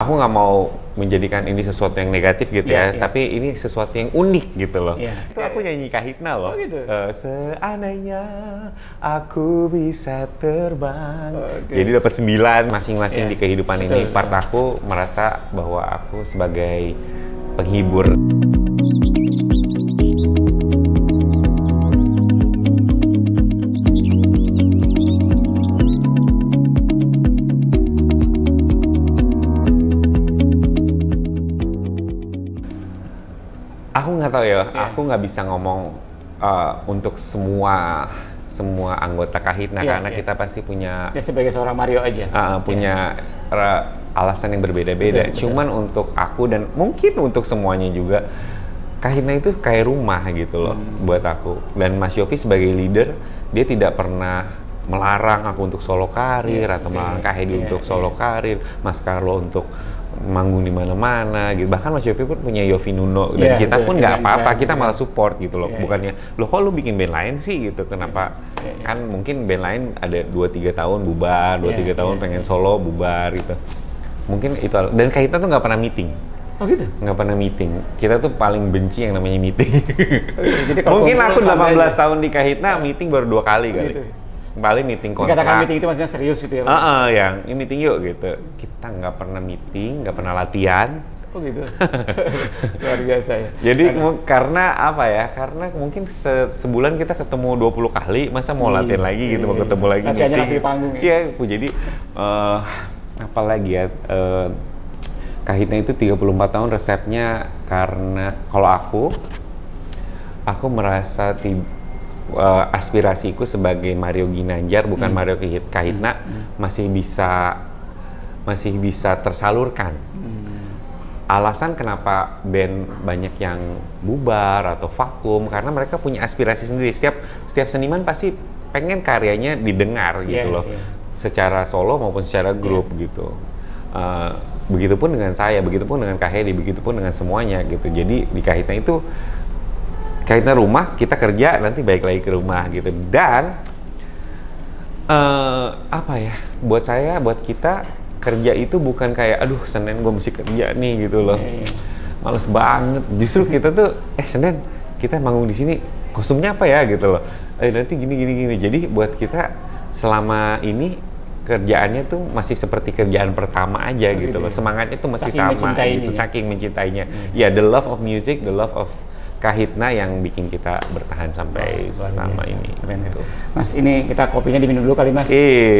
Aku nggak mau menjadikan ini sesuatu yang negatif gitu Iya, ya, iya. tapi ini sesuatu yang unik gitu loh. Iya. Itu aku nyanyi Kahitna loh. Oh, gitu? Seandainya aku bisa terbang. Oke. Jadi dapat 9 masing-masing Iya. di kehidupan Betul, ini. betul. Part aku merasa bahwa aku sebagai penghibur. Aku nggak tahu ya, Iya. aku nggak bisa ngomong untuk semua anggota Kahitna Iya, karena iya. kita pasti punya Ya, sebagai seorang Mario aja. punya alasan yang berbeda-beda. Betul, betul. Cuman untuk aku dan mungkin untuk semuanya juga, Kahitna itu kayak rumah gitu loh buat aku. Dan Mas Yofi sebagai leader, dia tidak pernah melarang aku untuk solo karir atau melarang Kak Hedi untuk solo karir, Mas Carlo untuk manggung di mana-mana gitu. Bahkan Mas Yofi pun punya Yofi Nuno dan kita betul, pun nggak dengan apa-apa, band, kita iya. malah support gitu loh. Iya, Bukannya, loh kok lu bikin band lain sih gitu, kenapa? Kan mungkin band lain ada 2-3 tahun bubar, 2-3 tahun pengen solo bubar gitu. Mungkin itu, dan Kahitna tuh nggak pernah meeting. Oh gitu? Nggak pernah meeting. Kita tuh paling benci yang namanya meeting. Jadi kalau Mungkin aku kumpul santai 18 aja. tahun di Kahitna, meeting baru 2 kali kali. Gitu. Paling meeting kontrak. Dikatakan meeting itu maksudnya serius gitu ya? Pak? Yang ini meeting yuk gitu. Kita nggak pernah meeting, nggak pernah latihan. Oh gitu? Luar biasa ya? Jadi karena apa ya? Karena mungkin sebulan kita ketemu 20 kali, masa mau latihan lagi gitu, mau ketemu lagi Latihannya meeting. langsung di panggung ya? Iya, jadi apalagi ya, Kahitna itu 34 tahun resepnya karena kalau aku merasa aspirasiku sebagai Mario Ginanjar bukan Mario Kahitna masih bisa tersalurkan. Alasan kenapa band banyak yang bubar atau vakum karena mereka punya aspirasi sendiri. Setiap seniman pasti pengen karyanya didengar gitu loh. Secara solo maupun secara grup gitu. Begitupun dengan saya, begitupun dengan Kak Hedi, begitupun dengan semuanya gitu. Jadi di Kahitna itu Kahitna rumah, kita kerja nanti balik lagi ke rumah gitu. Dan apa ya? Buat saya, buat kita kerja itu bukan kayak aduh Senin gue mesti kerja nih gitu loh. Males banget. Justru kita tuh Senin kita manggung di sini kostumnya apa ya gitu loh. Nanti gini. Jadi buat kita selama ini kerjaannya tuh masih seperti kerjaan pertama aja gitu loh. Semangatnya tuh masih Saking sama gitu, saking mencintainya. Ya, the love of music, the love of Kahitna yang bikin kita bertahan sampai selama ini. Gitu. Mas, ini kita kopinya diminum dulu kali Mas.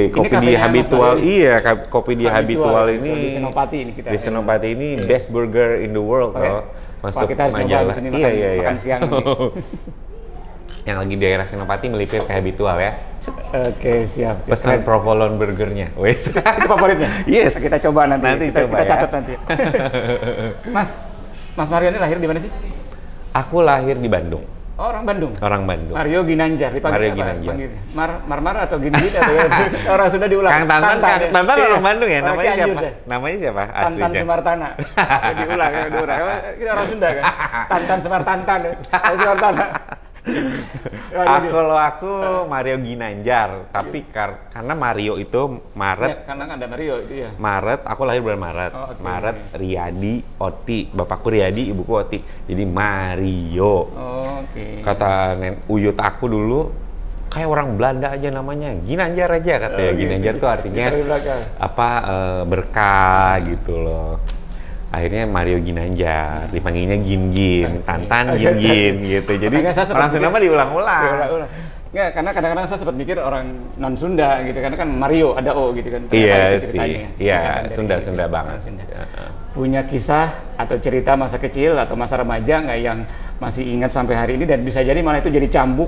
Kopi di Habitual. Iya, kopi di Habitual ini. Di Senopati ini kita. Di Senopati ini best burger in the world loh. Masuk kita harus majalah. sini Iya. makan siang ini. Yang lagi di daerah Senopati melipir ke Habitual ya. Oke, siap. Pesan provolone burgernya. Wes. Itu favoritnya? Yes. Kita coba nanti. Kita coba catat ya. nanti. Mas Mario ini lahir di mana sih? Aku lahir di Bandung. Oh, orang Bandung? Orang Bandung. Mario Ginanjar, dipanggil Mario apa? Ginanjar. Panggilnya? Mar atau Gini-Gini atau ya? Orang sudah diulang. Kang Tantan orang Bandung ya? Orang Namanya Cianjur siapa? deh. Namanya siapa? Tantan Aslinya? Sumartana. Diulang. Kita orang Sunda kan? Tantan Sumartantan. Sumartana. Kalau aku Mario Ginanjar, tapi karena Mario itu Maret. Ya, karena ada Mario itu ya. Maret, aku lahir bulan Maret. Oh, okay. Maret, Riyadi, Oti. Bapakku Riyadi, ibuku Oti. Jadi Mario. Oh, oke. Kata uyut aku dulu, kayak orang Belanda aja namanya, Ginanjar aja katanya. Ginanjar tuh artinya apa, berkah gitu loh. Akhirnya Mario Ginanjar, dipanggilnya Gin, Tantan Gin gitu. Jadi orang Sunda mah diulang-ulang. Nggak, karena kadang-kadang saya sempat mikir orang non Sunda gitu, karena kan Mario ada O gitu kan. Iya sih, iya Sunda banget. Punya kisah atau cerita masa kecil atau masa remaja nggak yang masih ingat sampai hari ini dan bisa jadi malah itu jadi cambuk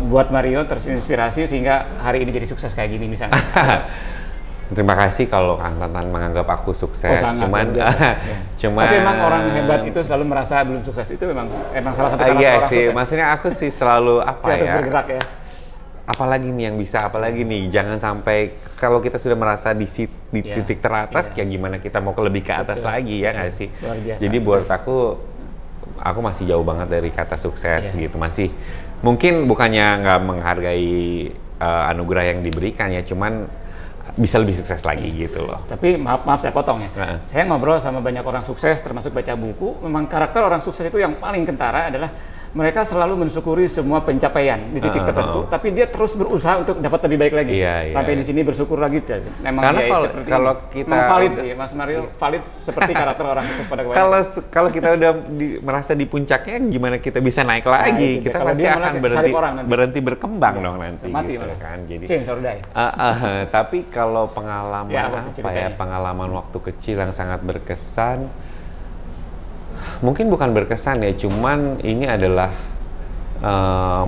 buat Mario terinspirasi sehingga hari ini jadi sukses kayak gini misalnya. Terima kasih kalau Kang Tantan menganggap aku sukses. Cuman tapi emang orang hebat itu selalu merasa belum sukses, itu memang salah satu karakter orang sih, sukses. maksudnya aku sih selalu apa terus ya? bergerak ya. Apalagi nih yang bisa, apalagi nih, jangan sampai kalau kita sudah merasa di titik teratas, kayak gimana kita mau lebih ke atas lagi ya nggak sih? Luar biasa. Jadi buat aku masih jauh banget dari kata sukses gitu, masih mungkin bukannya nggak menghargai anugerah yang diberikan ya, cuman bisa lebih sukses lagi gitu loh. Tapi maaf saya potong ya. Saya ngobrol sama banyak orang sukses, termasuk baca buku. Memang karakter orang sukses itu yang paling kentara adalah mereka selalu mensyukuri semua pencapaian di titik tertentu, tapi dia terus berusaha untuk dapat lebih baik lagi. Sampai di sini bersyukur lagi. Memang karena kalau kita valid sih, Mas Mario, valid seperti karakter orang sukses pada kebanyakan. Kalau kita udah merasa di puncaknya, gimana kita bisa naik lagi? Kita pasti akan berhenti berkembang dong nanti. Mati gitu, kan. Jadi change or die. Tapi kalau pengalaman pengalaman waktu kecil yang sangat berkesan, mungkin bukan berkesan ya, cuman ini adalah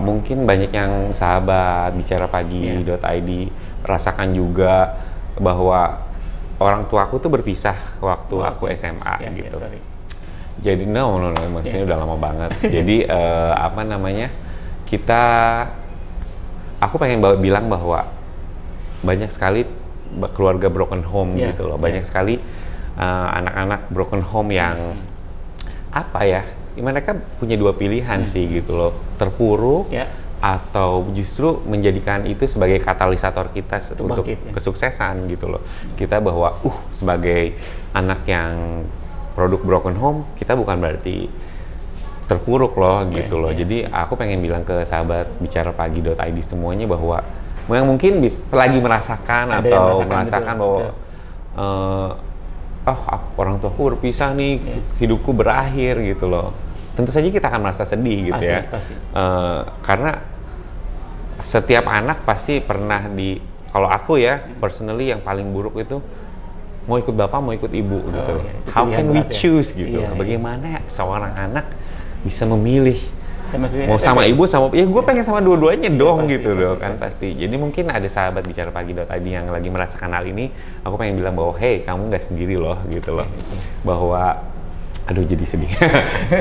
mungkin banyak yang sahabat bicara pagi.id rasakan juga bahwa orang tua aku tuh berpisah waktu aku SMA gitu. Jadi maksudnya udah lama banget. Jadi apa namanya, aku pengen bilang bahwa banyak sekali keluarga broken home gitu loh, banyak sekali anak-anak broken home yang apa ya, mereka punya dua pilihan sih gitu loh, terpuruk atau justru menjadikan itu sebagai katalisator kita untuk kesuksesan gitu loh. Kita bahwa sebagai anak yang produk broken home, kita bukan berarti terpuruk loh gitu loh. Jadi aku pengen bilang ke sahabat bicara pagi.id semuanya bahwa yang mungkin lagi merasakan atau merasakan bahwa orang tuaku berpisah nih, hidupku berakhir gitu loh. Tentu saja kita akan merasa sedih gitu pasti. Karena setiap anak pasti pernah kalau aku ya, personally yang paling buruk itu mau ikut bapak, mau ikut ibu gitu. How can we choose gitu? Bagaimana seorang anak bisa memilih? Mau sama ibu sama gue pengen sama dua-duanya dong gitu loh kan pasti. Jadi mungkin ada sahabat bicara pagi.id yang lagi merasakan hal ini, aku pengen bilang bahwa hey, kamu nggak sendiri loh gitu loh. Bahwa aduh jadi sedih.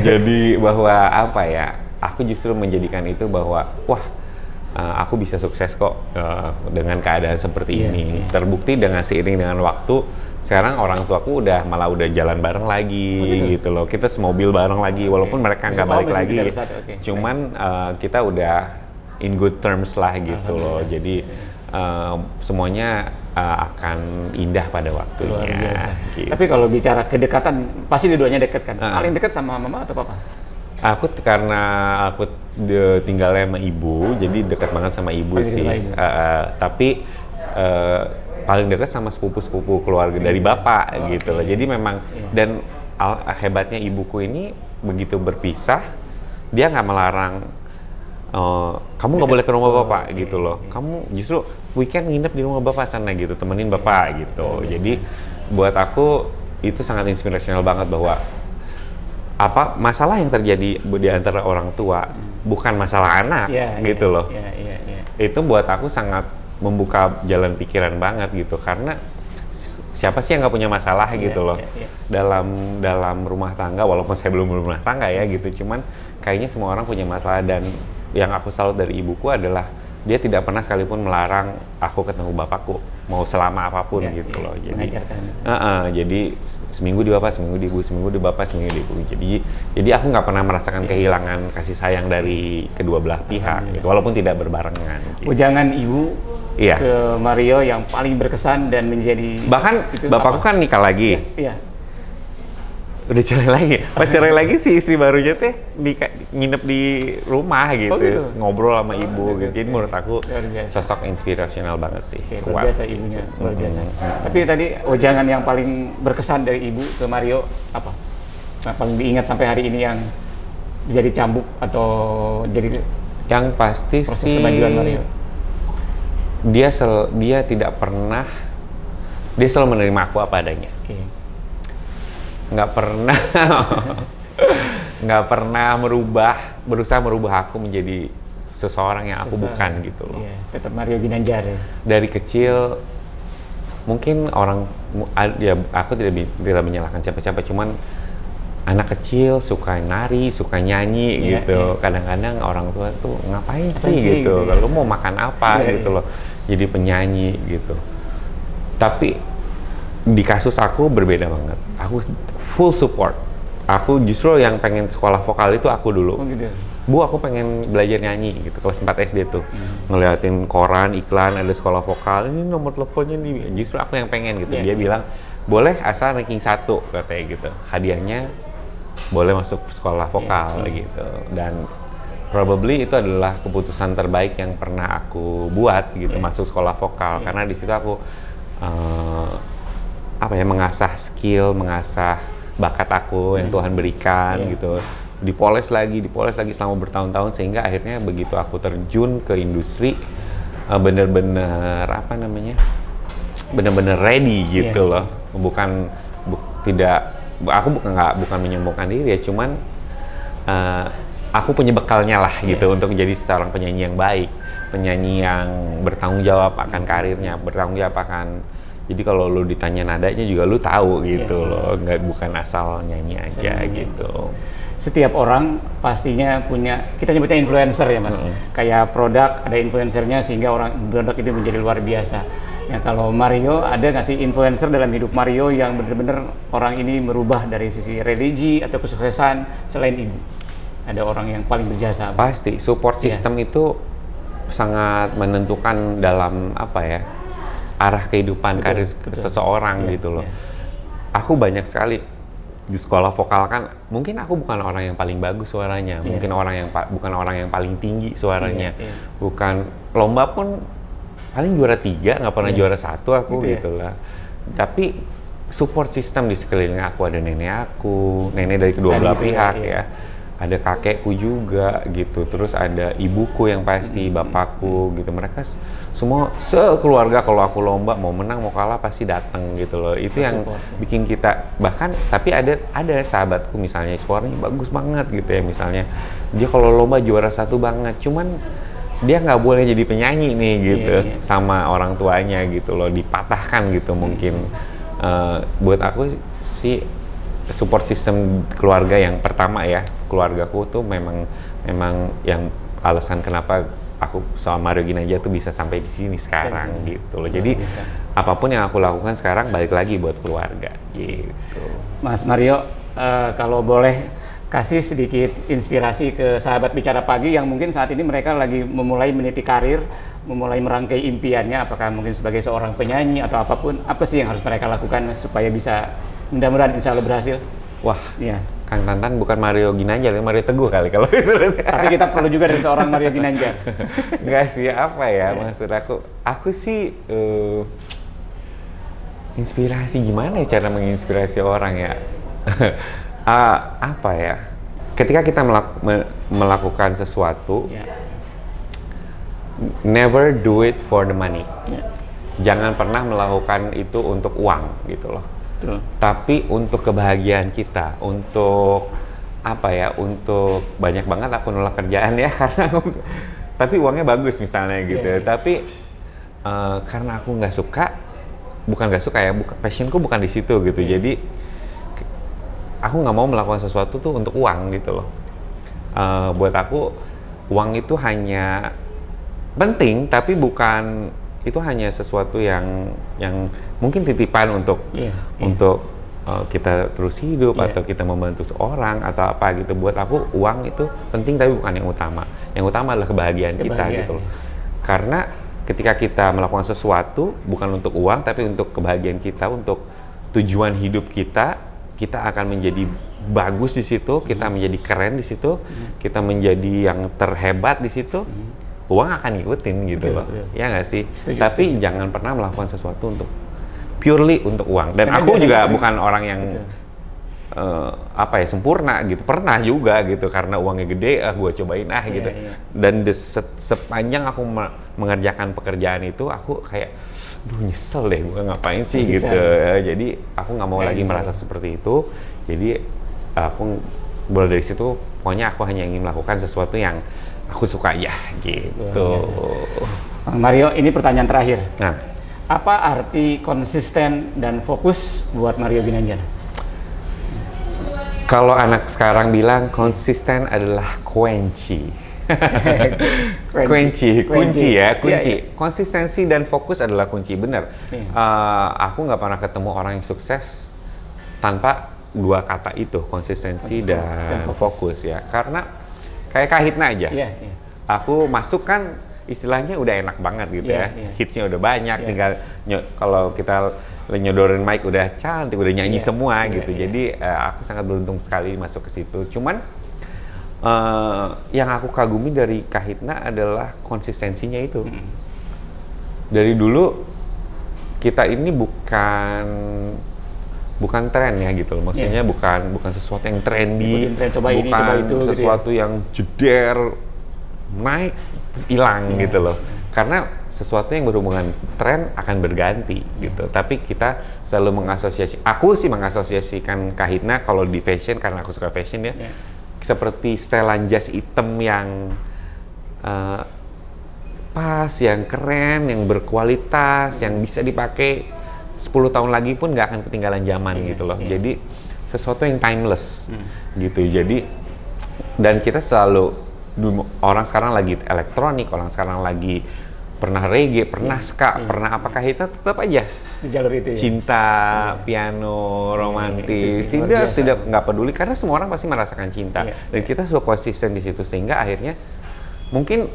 Jadi bahwa apa ya, aku justru menjadikan itu bahwa aku bisa sukses kok dengan keadaan seperti ini. Terbukti dengan seiring dengan waktu, sekarang orang tuaku malah udah jalan bareng lagi gitu loh. Kita semobil bareng lagi walaupun mereka nggak balik lagi. Cuman kita udah in good terms lah gitu loh. Jadi semuanya akan indah pada waktunya. Luar biasa. Gitu. Tapi kalau bicara kedekatan, pasti dua-duanya dekat kan? Paling dekat sama mama atau papa? Karena aku tinggalnya sama ibu, jadi dekat banget sama ibu sih. Tapi paling dekat sama sepupu-sepupu keluarga dari bapak gitu loh. Jadi memang dan hebatnya ibuku ini begitu berpisah, dia nggak melarang kamu nggak boleh ke rumah bapak gitu loh. Kamu justru weekend nginep di rumah bapak sana gitu, temenin bapak gitu. Jadi buat aku itu sangat inspirational banget bahwa apa masalah yang terjadi di antara orang tua bukan masalah anak gitu loh. Itu buat aku sangat membuka jalan pikiran banget gitu, karena siapa sih yang nggak punya masalah gitu loh dalam rumah tangga, walaupun saya belum berumah tangga ya gitu, cuman kayaknya semua orang punya masalah. Dan yang aku salut dari ibuku adalah dia tidak pernah sekalipun melarang aku ketemu bapakku mau selama apapun gitu loh. Jadi jadi seminggu di bapak, seminggu di ibu, seminggu di bapak, seminggu di ibu. Jadi aku nggak pernah merasakan kehilangan kasih sayang dari kedua belah pihak gitu, walaupun tidak berbarengan gitu. Ujangan ibu ke Mario yang paling berkesan dan menjadi bahkan bapakku kan nikah lagi. Udah cerai lagi. Pas cerai lagi si istri barunya teh nginep di rumah gitu, ngobrol sama ibu gitu. Jadi menurut aku sosok inspirasional banget sih. Luar biasa ibunya, luar biasa. Tapi tadi ujangan yang paling berkesan dari ibu ke Mario apa? Yang paling diingat sampai hari ini yang jadi cambuk atau jadi yang pasti proses sih kemajuan Mario. Dia tidak pernah, dia selalu menerima aku apa adanya. Nggak pernah berusaha merubah aku menjadi seseorang yang aku bukan gitu loh. Tetap Mario Ginanjar ya. Dari kecil mungkin aku tidak menyalahkan siapa-siapa, cuman anak kecil suka nari, suka nyanyi gitu. Kadang-kadang orang tua tuh ngapain sih gitu, kalau mau makan apa gitu loh, jadi penyanyi gitu. Tapi di kasus aku berbeda banget. Aku full support. Aku justru yang pengen sekolah vokal itu aku dulu. Bu, aku pengen belajar nyanyi gitu, kelas 4 SD tuh. Ngeliatin koran, iklan, ada sekolah vokal, ini nomor teleponnya nih, justru aku yang pengen gitu. Dia bilang, boleh asal ranking 1, katanya gitu. Hadiahnya boleh masuk sekolah vokal gitu. Dan probably itu adalah keputusan terbaik yang pernah aku buat gitu, masuk sekolah vokal. Karena di situ aku mengasah skill, mengasah bakat aku yang Tuhan berikan gitu. Dipoles lagi selama bertahun-tahun, sehingga akhirnya begitu aku terjun ke industri bener-bener bener-bener ready gitu loh. Aku bukan menyombongkan diri ya, cuman aku punya bekalnya lah gitu untuk menjadi seorang penyanyi yang baik, penyanyi yang bertanggung jawab akan karirnya, bertanggung jawab akan. Jadi kalau lu ditanya nadanya juga lu tahu gitu loh, bukan asal nyanyi aja gitu. Setiap orang pastinya punya, kita nyebutnya influencer ya Mas, kayak produk ada influencernya sehingga produk itu menjadi luar biasa. Ya kalau Mario, ada nggak sih influencer dalam hidup Mario yang benar-benar orang ini merubah dari sisi religi atau kesuksesan selain ibu? Ada orang yang paling berjasa? Pasti, support system itu sangat menentukan dalam arah kehidupan karir seseorang gitu loh. Aku banyak sekali di sekolah vokal kan, mungkin aku bukan orang yang paling bagus suaranya, mungkin bukan orang yang paling tinggi suaranya, bukan lomba pun paling juara 3, nggak pernah juara 1 aku gitu lah. Tapi support system di sekeliling aku, ada nenek dari kedua belah pihak ya. Ada kakekku juga gitu, terus ada ibuku yang pasti, bapakku gitu. Mereka semua sekeluarga kalau aku lomba mau menang mau kalah pasti datang gitu loh. Itu yang bikin kita, bahkan tapi ada sahabatku misalnya suaranya bagus banget gitu ya, misalnya dia kalau lomba juara 1 banget, cuman dia nggak boleh jadi penyanyi nih gitu sama orang tuanya gitu loh, dipatahkan gitu mungkin. Buat aku sih support system keluarga yang pertama ya, keluargaku tuh memang yang alasan kenapa aku sama Mario Ginanjar tuh bisa sampai di sini sekarang gitu loh. Jadi apapun yang aku lakukan sekarang balik lagi buat keluarga gitu. Mas Mario, kalau boleh kasih sedikit inspirasi ke sahabat Bicara Pagi yang mungkin saat ini mereka lagi memulai meniti karir, memulai merangkai impiannya, apakah mungkin sebagai seorang penyanyi atau apapun, apa sih yang harus mereka lakukan supaya bisa mudah-mudahan insya Allah berhasil? Wah, Kang Tantan bukan Mario Ginanjar, Mario Teguh kali kalau itu. Tapi kita perlu juga dari seorang Mario Ginanjar. Enggak sih, maksud aku sih inspirasi, gimana ya cara menginspirasi orang ya? Ketika kita melakukan sesuatu, never do it for the money. Jangan pernah melakukan itu untuk uang gitu loh. Tapi untuk kebahagiaan kita, untuk untuk banyak banget aku nolak kerjaan ya karena tapi uangnya bagus misalnya gitu. Tapi karena aku bukan passionku bukan di situ gitu. Jadi aku nggak mau melakukan sesuatu tuh untuk uang gitu loh. Buat aku uang itu hanya penting, tapi bukan, itu hanya sesuatu yang mungkin titipan untuk kita terus hidup atau kita membantu seorang atau apa gitu. Buat aku uang itu penting tapi bukan yang utama. Yang utama adalah kebahagiaan kita gitu loh. Karena ketika kita melakukan sesuatu bukan untuk uang tapi untuk kebahagiaan kita, untuk tujuan hidup kita akan menjadi bagus di situ, kita menjadi keren di situ, kita menjadi yang terhebat di situ. Uang akan ngikutin gitu loh, ya nggak sih? Tapi jangan pernah melakukan sesuatu untuk purely untuk uang. Dan aku juga bukan orang yang sempurna gitu. Pernah juga gitu karena uangnya gede, gue cobain gitu. Dan sepanjang aku mengerjakan pekerjaan itu, aku kayak, duh nyesel deh, gue ngapain sih gitu. Jadi aku nggak mau lagi merasa seperti itu. Jadi aku mulai dari situ, pokoknya aku hanya ingin melakukan sesuatu yang aku suka ya gitu. Bang Mario, ini pertanyaan terakhir. Nah, apa arti konsisten dan fokus buat Mario Ginanjar? Kalau anak sekarang bilang konsisten adalah kunci. kunci. Konsistensi dan fokus adalah kunci, benar. Aku nggak pernah ketemu orang yang sukses tanpa dua kata itu, konsistensi dan fokus ya. Karena kayak Kahitna aja. Iya, iya. Aku masuk kan istilahnya udah enak banget gitu Iya, ya. iya. Hitsnya udah banyak, Iya. tinggal kalau kita nyodorin mic udah cantik, udah nyanyi Iya, semua iya, gitu. iya. Jadi aku sangat beruntung sekali masuk ke situ. Cuman yang aku kagumi dari Kahitna adalah konsistensinya itu. Dari dulu kita ini bukan tren ya gitu loh. Maksudnya bukan sesuatu yang trendy, Ikutin tren, coba ini, bukan coba itu, gitu ya. sesuatu yang jeder naik terus hilang gitu loh. Karena sesuatu yang berhubungan tren akan berganti gitu. Tapi kita selalu aku sih mengasosiasikan Kahitna kalau di fashion, karena aku suka fashion ya. Seperti setelan jas hitam yang pas, yang keren, yang berkualitas, yang bisa dipakai 10 tahun lagi pun nggak akan ketinggalan zaman gitu loh. Jadi sesuatu yang timeless gitu. Jadi dan kita selalu, orang sekarang lagi elektronik, orang sekarang lagi pernah reggae, pernah ska, pernah apakah kita tetap aja Di jalur itu ya. cinta, piano, romantis, itu sih, luar biasa. tidak nggak peduli karena semua orang pasti merasakan cinta. Iya, Dan kita suka konsisten di situ sehingga akhirnya mungkin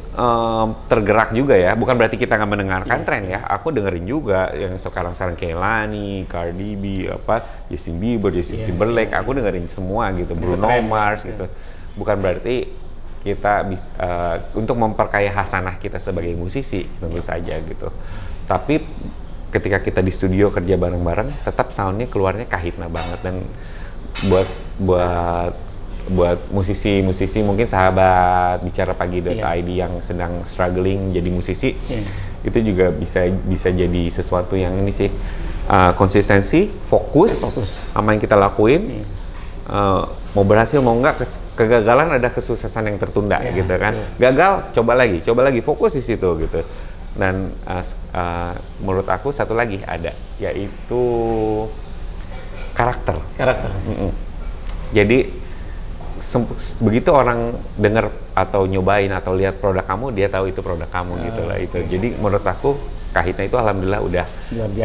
tergerak juga ya. Bukan berarti kita nggak mendengarkan tren ya. Aku dengerin juga yang sekarang Kehlani, Cardi B, Justin Bieber, Justin Timberlake. Aku dengerin semua gitu, Bruno Mars gitu. Bukan berarti kita bisa untuk memperkaya hasanah kita sebagai musisi, tentu saja gitu. Tapi ketika kita di studio kerja bareng-bareng, tetap soundnya keluarnya Kahitna banget. Dan buat musisi-musisi mungkin sahabat bicara pagi.id yang sedang struggling jadi musisi, itu juga bisa jadi sesuatu yang ini sih, konsistensi, fokus sama yang kita lakuin. Mau berhasil mau enggak, kegagalan ada kesuksesan yang tertunda gitu kan. Gagal, coba lagi, fokus di situ gitu. Dan menurut aku satu lagi ada, yaitu karakter. Jadi begitu orang dengar atau nyobain atau lihat produk kamu, dia tahu itu produk kamu gitu lah itu. Jadi menurut aku Kahitna itu alhamdulillah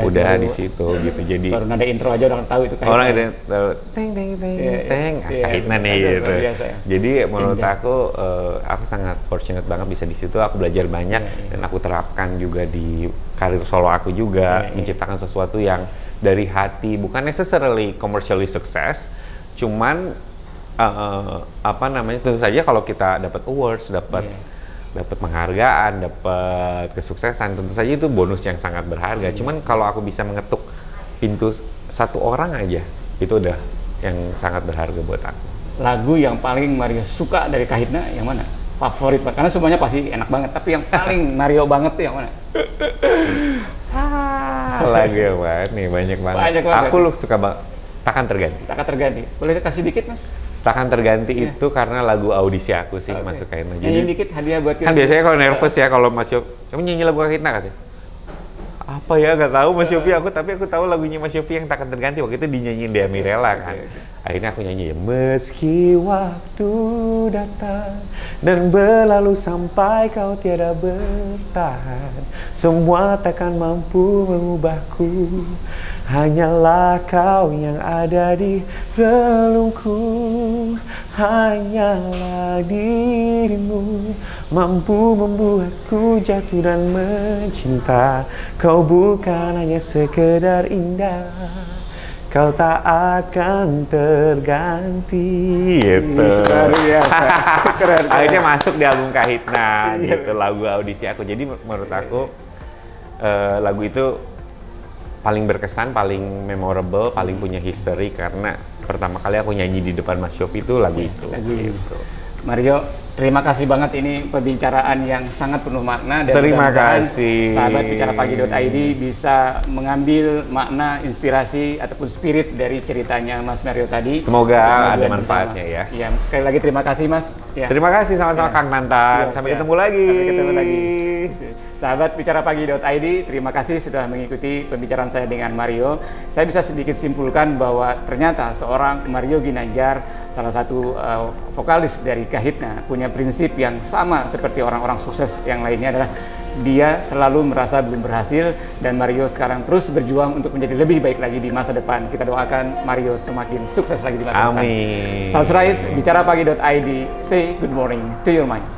udah di situ gitu. Jadi baru nada intro aja orang tahu itu Kahitna. Orang ada teng Kahitna nih gitu. Jadi menurut aku sangat fortunate banget bisa di situ. Aku belajar banyak dan aku terapkan juga di karir solo aku juga, menciptakan sesuatu yang dari hati, bukan necessarily commercially success, cuman tentu saja kalau kita dapat awards, dapat penghargaan, dapat kesuksesan, tentu saja itu bonus yang sangat berharga. Cuman kalau aku bisa mengetuk pintu satu orang aja, itu udah yang sangat berharga buat aku. Lagu yang paling Mario suka dari Kahitna yang mana? Favorit, karena semuanya pasti enak banget, tapi yang paling Mario banget tuh yang mana? Lagu yang banget nih, banyak banget. Aku suka banget Takkan Terganti. Boleh kasih dikit, Mas? Takkan Terganti itu karena lagu audisi aku sih, masuk Kahitna. Jadi dikit hadiah buat kita. Kan biasanya kalau nervous ya, kalau Mas Yopi, kamu nyanyi lagu Kahitna katanya. Apa ya, nggak tahu Mas Yopi tapi aku tahu lagunya Mas Yopi yang Takkan Terganti, waktu itu dinyanyiin Dea Mirella kan. Akhirnya aku nyanyi, meski waktu datang dan berlalu sampai kau tiada bertahan, semua takkan mampu mengubahku, hanyalah kau yang ada di relungku, hanyalah dirimu mampu membuatku jatuh dan mencinta. Kau bukan hanya sekedar indah, kau tak akan terganti gitu. Luar biasa. Keren. Akhirnya masuk di album Kahitna gitu, lagu audisi aku. Jadi menurut aku lagu itu paling berkesan, paling memorable, paling punya history karena pertama kali aku nyanyi di depan Mas Yopi itu lagu itu. Gitu. Mario, terima kasih banget, ini pembicaraan yang sangat penuh makna dan terima kasih. Sahabat Bicara Pagi.id bisa mengambil makna, inspirasi ataupun spirit dari ceritanya Mas Mario tadi. Semoga ada manfaatnya ya. Ya, sekali lagi terima kasih Mas. Ya. Terima kasih sama-sama Kang Nantan. Sampai ketemu lagi. Sampai ketemu lagi. Sahabat Bicara Pagi.id, terima kasih sudah mengikuti pembicaraan saya dengan Mario. Saya bisa sedikit simpulkan bahwa ternyata seorang Mario Ginanjar, salah satu vokalis dari Kahitna, punya prinsip yang sama seperti orang-orang sukses yang lainnya, adalah dia selalu merasa belum berhasil, dan Mario sekarang terus berjuang untuk menjadi lebih baik lagi di masa depan. Kita doakan Mario semakin sukses lagi di masa depan. Amin. Subscribe bicarapagi.id, say good morning to your mind.